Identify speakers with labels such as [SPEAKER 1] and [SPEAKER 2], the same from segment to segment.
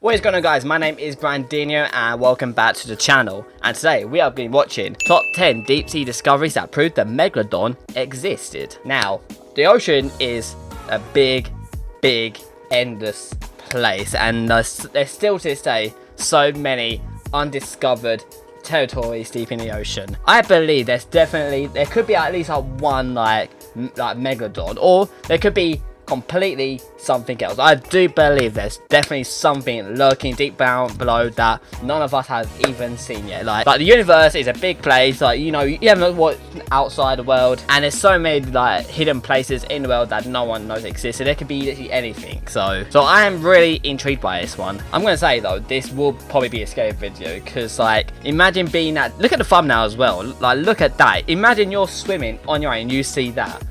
[SPEAKER 1] What is going on, guys? My name is Brandinho and welcome back to the channel, and today we have been watching top 10 deep sea discoveries that proved the Megalodon existed. Now, the ocean is a big endless place, and there's still to this day so many undiscovered territories deep in the ocean. I believe there could be at least one like Megalodon, or there could be completely something else. I do believe there's definitely something lurking deep down below that none of us have even seen yet. Like the universe is a big place, like, you know, you haven't what's outside the world, and there's so many like hidden places in the world that no one knows exist, so there could be literally anything. So I am really intrigued by this one. I'm gonna say though, this will probably be a scary video, because like, imagine being at, look at the thumbnail as well, like look at that, imagine you're swimming on your own and you see that,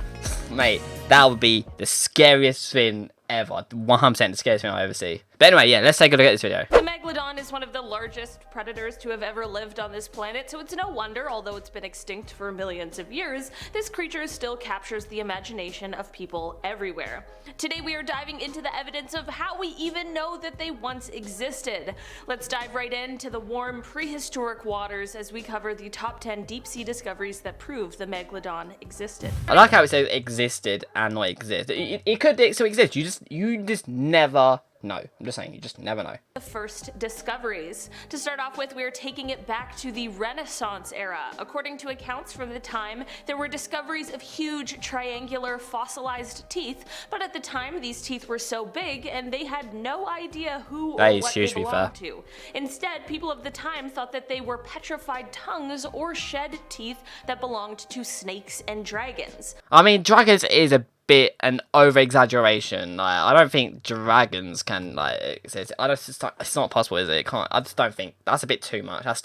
[SPEAKER 1] mate. That would be the scariest thing ever. 100% the scariest thing I'll ever see. But anyway, yeah, let's take a look at this video.
[SPEAKER 2] The Megalodon is one of the largest predators to have ever lived on this planet, so it's no wonder, although it's been extinct for millions of years, this creature still captures the imagination of people everywhere. Today we are diving into the evidence of how we even know that they once existed. Let's dive right into the warm, prehistoric waters as we cover the top 10 deep sea discoveries that prove the Megalodon existed.
[SPEAKER 1] I like how it says existed and not exist. It could still exist, you just never know. I'm just saying, you just never know.
[SPEAKER 2] The first discoveries. To start off with, we are taking it back to the Renaissance era. According to accounts from the time, there were discoveries of huge triangular fossilized teeth, but at the time these teeth were so big and they had no idea who or what they belonged to. Instead, people of the time thought that they were petrified tongues or shed teeth that belonged to snakes and dragons.
[SPEAKER 1] I mean, dragons is a bit an over exaggeration. Like, I don't think dragons can like exist. It's not possible, is it? It can't. I just don't think that's a bit too much. That's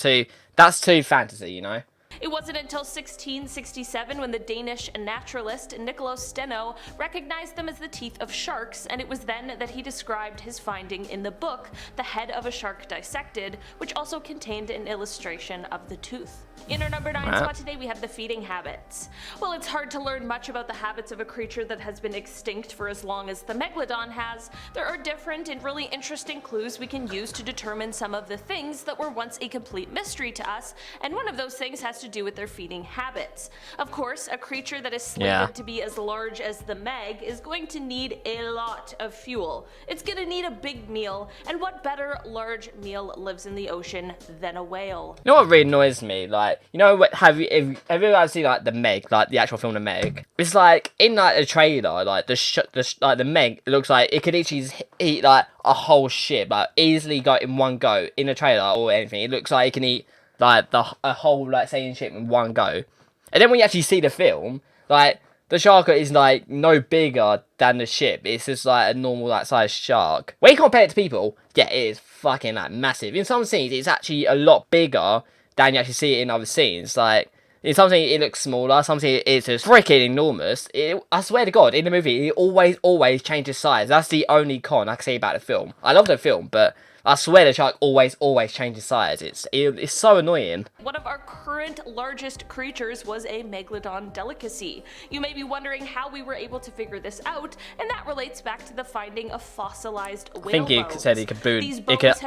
[SPEAKER 1] too fantasy, you know.
[SPEAKER 2] It wasn't until 1667 when the Danish naturalist Nicolaus Steno recognized them as the teeth of sharks, and it was then that he described his finding in the book, The Head of a Shark Dissected, which also contained an illustration of the tooth. In our number 9 spot today, we have the feeding habits. Well, it's hard to learn much about the habits of a creature that has been extinct for as long as the Megalodon has. There are different and really interesting clues we can use to determine some of the things that were once a complete mystery to us, and one of those things has to do with their feeding habits. Of course, a creature that is slated to be as large as the Meg is going to need a lot of fuel. It's going to need a big meal, and what better large meal lives in the ocean than a whale?
[SPEAKER 1] You know what really annoys me? Like, you know what, have you ever seen like the Meg, like the actual film The Meg? It's like in like the trailer, like the Meg, it looks like it could easily eat like a whole ship, like easily go in one go in the trailer or anything. It looks like it can eat like a whole like sailing ship in one go. And then when you actually see the film, like the shark is like no bigger than the ship. It's just like a normal like sized shark. When you compare it to people, yeah, it is fucking like massive. In some scenes, it's actually a lot bigger than you actually see it in other scenes. Like, in some scenes it looks smaller, some scenes it's just freaking enormous. I swear to God, in the movie, it always changes size. That's the only con I can say about the film. I love the film, but I swear the shark always changes size. It's so annoying.
[SPEAKER 2] One of our current largest creatures was a Megalodon delicacy. You may be wondering how we were able to figure this out, and that relates back to the finding of fossilized whale bones.
[SPEAKER 1] I think he said he could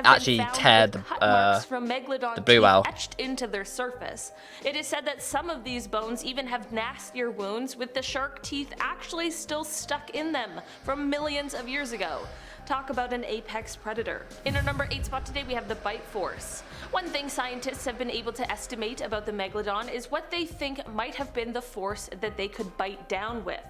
[SPEAKER 1] actually tear the blue whale
[SPEAKER 2] etched into their surface. It is said that some of these bones even have nastier wounds, with the shark teeth actually still stuck in them from millions of years ago. Talk about an apex predator. In our number 8 spot today, we have the bite force. One thing scientists have been able to estimate about the Megalodon is what they think might have been the force that they could bite down with.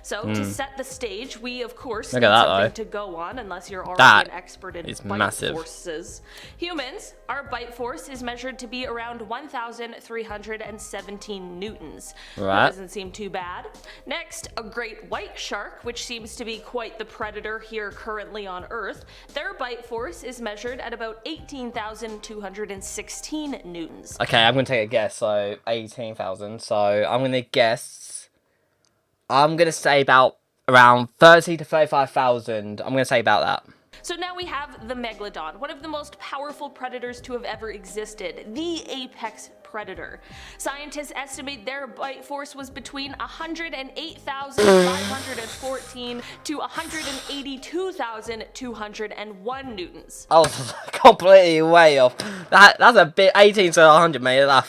[SPEAKER 2] So to set the stage, we of course need something to go on, unless you're already an expert in bite forces. Humans, our bite force is measured to be around 1,317 newtons. That doesn't seem too bad. Next, a great white shark, which seems to be quite the predator here currently on Earth. Their bite force is measured at about 18,216 newtons.
[SPEAKER 1] Okay, I'm going to take a guess. So 18,000. So I'm going to say about around 30 to 35,000. I'm going to say about that.
[SPEAKER 2] So now we have the Megalodon, one of the most powerful predators to have ever existed, the apex predator. Scientists estimate their bite force was between 108,514 to 182,201 newtons.
[SPEAKER 1] I was completely way off. That's a bit 18 to 100, mate. I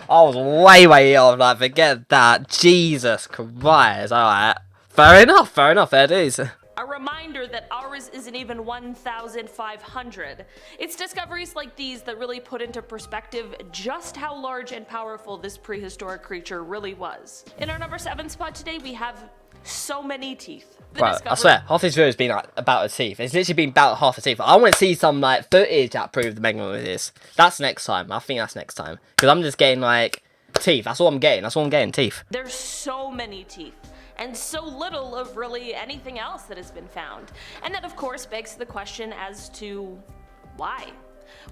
[SPEAKER 1] was way off. Like, forget that. Jesus Christ. Alright. Fair enough. There it is.
[SPEAKER 2] A reminder that ours isn't even 1,500. It's discoveries like these that really put into perspective just how large and powerful this prehistoric creature really was. In our number 7 spot today, we have so many teeth.
[SPEAKER 1] Bro, I swear, half this video has been like, about the teeth. It's literally been about half the teeth. I want to see some like footage that prove the Megalodon is. That's next time. I think that's next time. Because I'm just getting like teeth. That's all I'm getting. Teeth.
[SPEAKER 2] There's so many teeth, and so little of really anything else that has been found. And that of course begs the question as to why.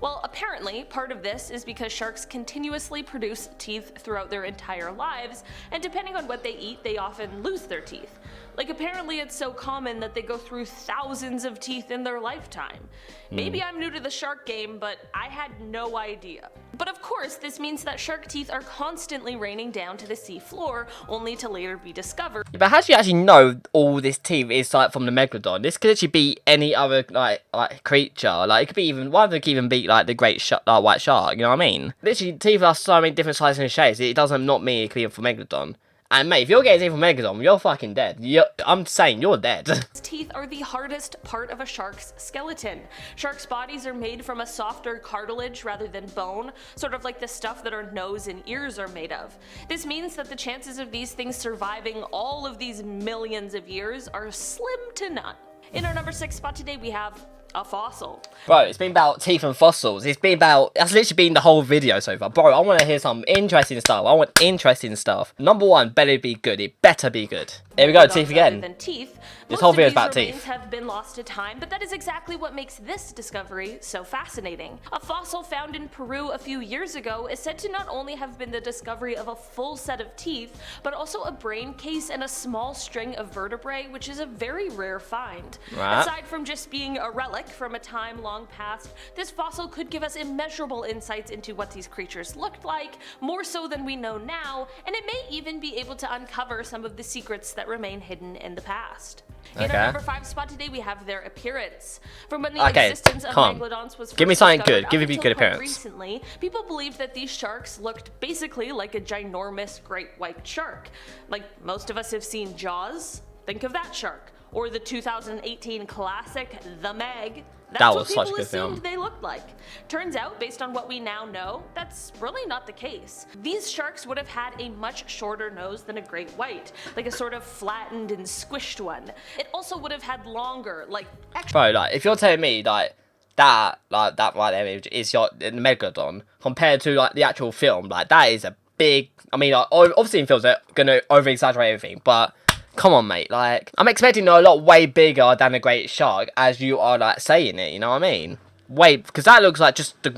[SPEAKER 2] Well, apparently, part of this is because sharks continuously produce teeth throughout their entire lives, and depending on what they eat, they often lose their teeth. Like, apparently it's so common that they go through thousands of teeth in their lifetime. Maybe I'm new to the shark game, but I had no idea. But of course, this means that shark teeth are constantly raining down to the sea floor, only to later be discovered.
[SPEAKER 1] But how do you actually know all this teeth is like from the Megalodon? This could actually be any other like creature. Like, it could be even one of them could even be like the great white shark. You know what I mean? Literally, teeth are so many different sizes and shapes. It doesn't not mean it could be from Megalodon. And mate, if you're getting teeth from Megalodon, you're fucking dead. I'm saying you're dead.
[SPEAKER 2] Teeth are the hardest part of a shark's skeleton. Sharks' bodies are made from a softer cartilage rather than bone, sort of like the stuff that our nose and ears are made of. This means that the chances of these things surviving all of these millions of years are slim to none. In our number 6 spot today, we have a fossil.
[SPEAKER 1] Bro, it's been about teeth and fossils. That's literally been the whole video so far. Bro, I want to hear some interesting stuff. I want interesting stuff. Number 1, better be good. It better be good. Here we go, teeth again.
[SPEAKER 2] Than teeth,
[SPEAKER 1] this whole video is about teeth.
[SPEAKER 2] Have been lost to time, but that is exactly what makes this discovery so fascinating. A fossil found in Peru a few years ago is said to not only have been the discovery of a full set of teeth, but also a brain case and a small string of vertebrae, which is a very rare find.
[SPEAKER 1] Right.
[SPEAKER 2] Aside from just being a relic from a time long past, this fossil could give us immeasurable insights into what these creatures looked like, more so than we know now, and it may even be able to uncover some of the secrets that remain hidden in the past. In our number 5 spot today, we have their appearance. From when the existence of Megalodons was
[SPEAKER 1] Give me something good.
[SPEAKER 2] Give
[SPEAKER 1] me good appearance.
[SPEAKER 2] Recently, people believed that these sharks looked basically like a ginormous great white shark. Like, most of us have seen Jaws. Think of that shark. Or the 2018 classic, The Meg. That's what people assumed they looked like. Turns out, based on what we now know, that's really not the case. These sharks would have had a much shorter nose than a great white, like a sort of flattened and squished one. It also would have had longer, like
[SPEAKER 1] Bro, like, if you're telling me like that right there image is your Megalodon compared to like the actual film, like that is a big. I mean, like, obviously in films they're gonna over exaggerate everything, but come on, mate. Like, I'm expecting a lot way bigger than a great shark, as you are like saying it. You know what I mean? Wait, because that looks like just the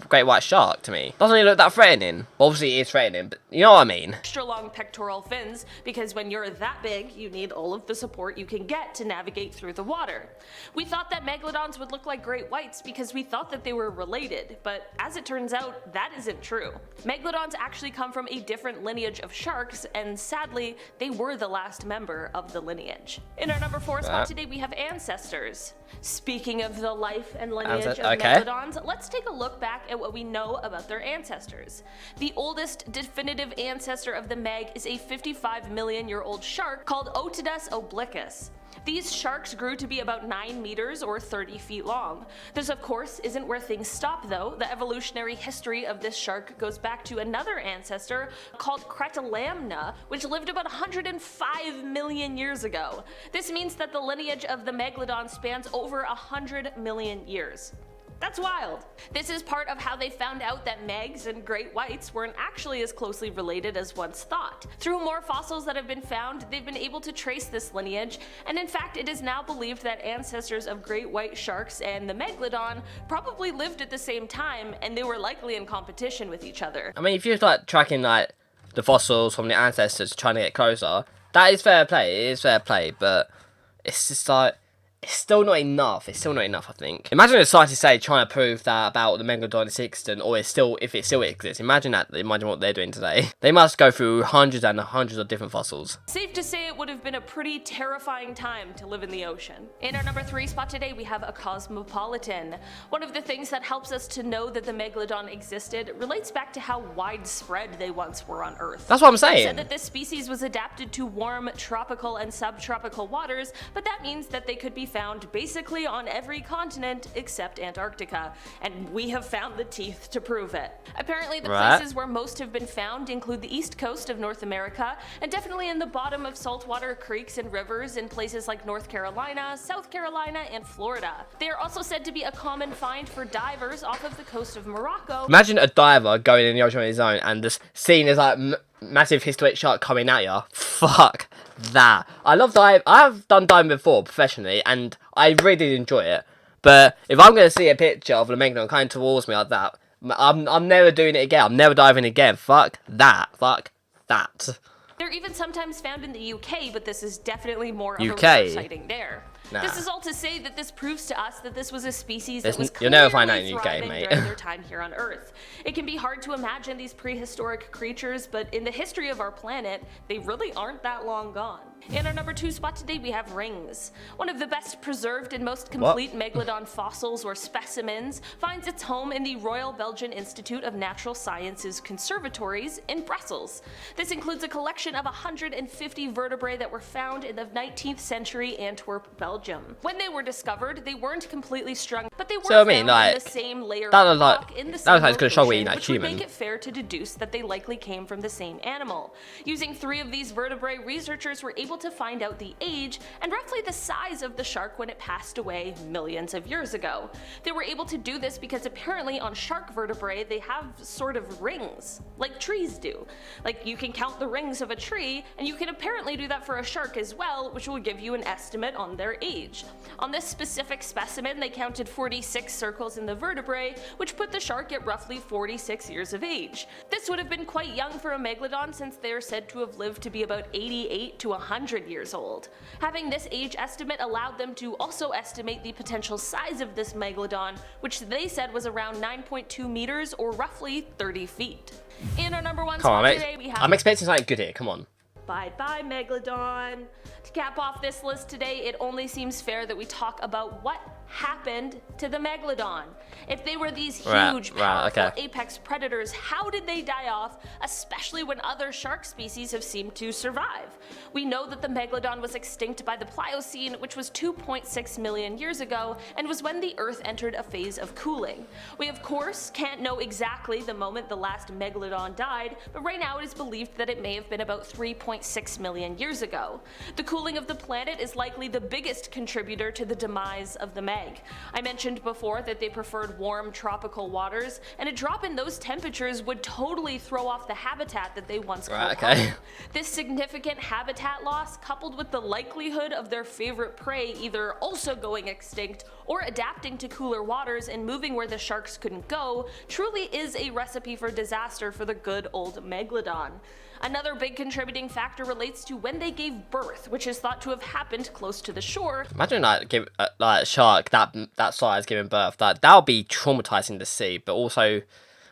[SPEAKER 1] great white shark to me. Doesn't it look that threatening? Well, obviously it is threatening, but you know what I mean.
[SPEAKER 2] Extra long pectoral fins, because when you're that big, you need all of the support you can get to navigate through the water. We thought that Megalodons would look like great whites because we thought that they were related, but as it turns out, that isn't true. Megalodons actually come from a different lineage of sharks, and sadly, they were the last member of the lineage. In our number 4 spot today, we have ancestors. Speaking of the life and lineage of Megalodons, let's take a look back at what we know about their ancestors. The oldest definitive ancestor of the Meg is a 55 million year old shark called Otodus obliquus. These sharks grew to be about 9 meters or 30 feet long. This of course isn't where things stop though. The evolutionary history of this shark goes back to another ancestor called Cretalamna, which lived about 105 million years ago. This means that the lineage of the Megalodon spans over 100 million years. That's wild. This is part of how they found out that Megs and great whites weren't actually as closely related as once thought. Through more fossils that have been found, they've been able to trace this lineage, and in fact it is now believed that ancestors of great white sharks and the Megalodon probably lived at the same time, and they were likely in competition with each other.
[SPEAKER 1] I mean, if you're like tracking like the fossils from the ancestors trying to get closer, that is fair play. It is fair play, but it's just like, it's still not enough. It's still not enough, I think. Imagine a scientist say trying to prove that about the Megalodon is extinct, or if it still exists. Imagine that. Imagine what they're doing today. They must go through hundreds and hundreds of different fossils.
[SPEAKER 2] Safe to say it would have been a pretty terrifying time to live in the ocean. In our number 3 spot today, we have a Cosmopolitan. One of the things that helps us to know that the Megalodon existed relates back to how widespread they once were on Earth.
[SPEAKER 1] That's what I'm saying.
[SPEAKER 2] They said that this species was adapted to warm tropical and subtropical waters, but that means that they could be found basically on every continent except Antarctica, and we have found the teeth to prove it. Apparently the places where most have been found include the east coast of North America, and definitely in the bottom of saltwater creeks and rivers in places like North Carolina, South Carolina, and Florida. They are also said to be a common find for divers off of the coast of Morocco.
[SPEAKER 1] Imagine a diver going in the ocean on his own and just seeing this like massive history shark coming at you. Fuck that. I love dive. I've done diving before professionally, and I really did enjoy it. But if I'm gonna see a picture of a Megalodon coming towards me like that, I'm never doing it again. I'm never diving again. Fuck that. Fuck that.
[SPEAKER 2] They're even sometimes found in the UK, but this is definitely more of
[SPEAKER 1] UK?
[SPEAKER 2] a rare sighting there.
[SPEAKER 1] Nah.
[SPEAKER 2] This is all to say that this proves to us that this was a species
[SPEAKER 1] You'll
[SPEAKER 2] that was
[SPEAKER 1] never find that
[SPEAKER 2] clearly
[SPEAKER 1] in the UK,
[SPEAKER 2] thriving
[SPEAKER 1] mate.
[SPEAKER 2] during their time here on Earth. It can be hard to imagine these prehistoric creatures, but in the history of our planet, they really aren't that long gone. In our number 2 spot today, we have rings. One of the best preserved and most complete Megalodon fossils or specimens finds its home in the Royal Belgian Institute of Natural Sciences Conservatories in Brussels. This includes a collection of 150 vertebrae that were found in the 19th century Antwerp, Belgium. When they were discovered, they weren't completely strung, but they were found in the same layer of rock in the same location, which would make it fair to deduce that they likely came from the same animal. Using 3 of these vertebrae, researchers were able to find out the age and roughly the size of the shark when it passed away millions of years ago. They were able to do this because apparently on shark vertebrae they have sort of rings, like trees do. Like you can count the rings of a tree, and you can apparently do that for a shark as well, which will give you an estimate on their age. On this specific specimen, they counted 46 circles in the vertebrae, which put the shark at roughly 46 years of age. This would have been quite young for a Megalodon, since they are said to have lived to be about 88 to 100 years old. Having this age estimate allowed them to also estimate the potential size of this Megalodon, which they said was around 9.2 meters or roughly 30 feet. In our number 1 spot today, we have...
[SPEAKER 1] I'm expecting something good here, come on.
[SPEAKER 2] Bye bye Megalodon. To cap off this list today, it only seems fair that we talk about what happened to the Megalodon. If they were these huge, powerful apex predators, how did they die off, especially when other shark species have seemed to survive? We know that the Megalodon was extinct by the Pliocene, which was 2.6 million years ago, and was when the Earth entered a phase of cooling. We of course can't know exactly the moment the last Megalodon died, but right now it is believed that it may have been about 3.6 million years ago. The cooling of the planet is likely the biggest contributor to the demise of the Meg. I mentioned before that they preferred warm tropical waters, and a drop in those temperatures would totally throw off the habitat that they once called home. This significant habitat loss, coupled with the likelihood of their favorite prey either also going extinct or adapting to cooler waters and moving where the sharks couldn't go, truly is a recipe for disaster for the good old Megalodon. Another big contributing factor relates to when they gave birth, which is thought to have happened close to the shore.
[SPEAKER 1] Imagine like a shark that size giving birth. That would be traumatizing to see, but also,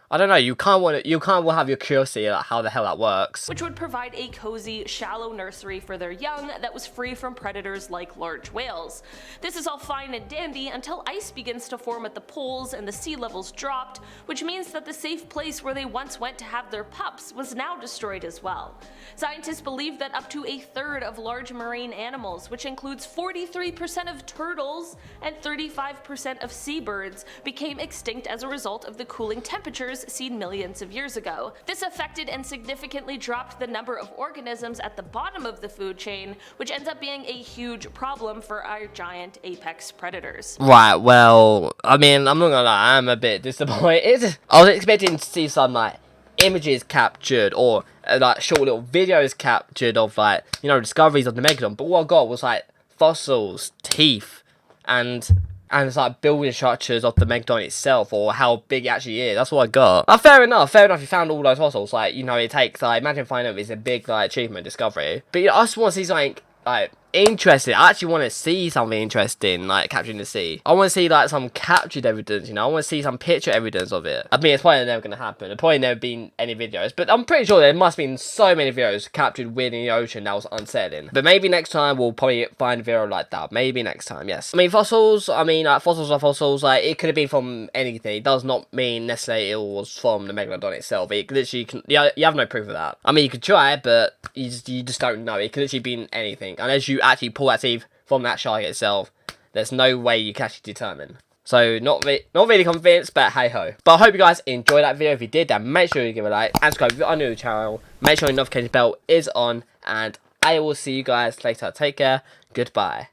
[SPEAKER 1] I don't know, you can't want to have your curiosity about how the hell that works.
[SPEAKER 2] Which would provide a cozy, shallow nursery for their young that was free from predators like large whales. This is all fine and dandy until ice begins to form at the poles and the sea levels dropped, which means that the safe place where they once went to have their pups was now destroyed as well. Scientists believe that up to a third of large marine animals, which includes 43% of turtles and 35% of seabirds, became extinct as a result of the cooling temperatures seen millions of years ago. This affected and significantly dropped the number of organisms at the bottom of the food chain, which ends up being a huge problem for our giant apex predators.
[SPEAKER 1] Right, well, I mean, I'm not gonna lie, I'm a bit disappointed. I was expecting to see some, like, images captured or, like, short little videos captured of, like, you know, discoveries of the Megalodon, but what I got was, like, fossils, teeth, and it's like building structures of the Megalodon itself, or how big it actually is. That's what I got. Fair enough, you found all those fossils. Like, you know, it takes, like, imagine finding out it's a big, like, achievement, discovery. But, you know, I just want to see something, like, interested. I actually want to see something interesting, like capturing the sea. I want to see like some captured evidence, you know. I want to see some picture evidence of it. I mean, it's probably never going to happen. There's probably never been any videos, but I'm pretty sure there must have been so many videos captured within the ocean that was unsettling. But maybe next time we'll probably find a video like that. Maybe next time, yes. I mean, fossils. I mean, like fossils are fossils. Like it could have been from anything. It does not mean necessarily it was from the Megalodon itself. It literally can. Yeah, you have no proof of that. I mean, you could try, but you just don't know. It could literally be anything unless you actually pull that teeth from that shark itself. There's no way you can actually determine. So not really convinced, but hey ho. But I hope you guys enjoyed that video. If you did, then make sure you give it a like and subscribe if you're new to the channel. Make sure your notification bell is on, and I will see you guys later. Take care. Goodbye.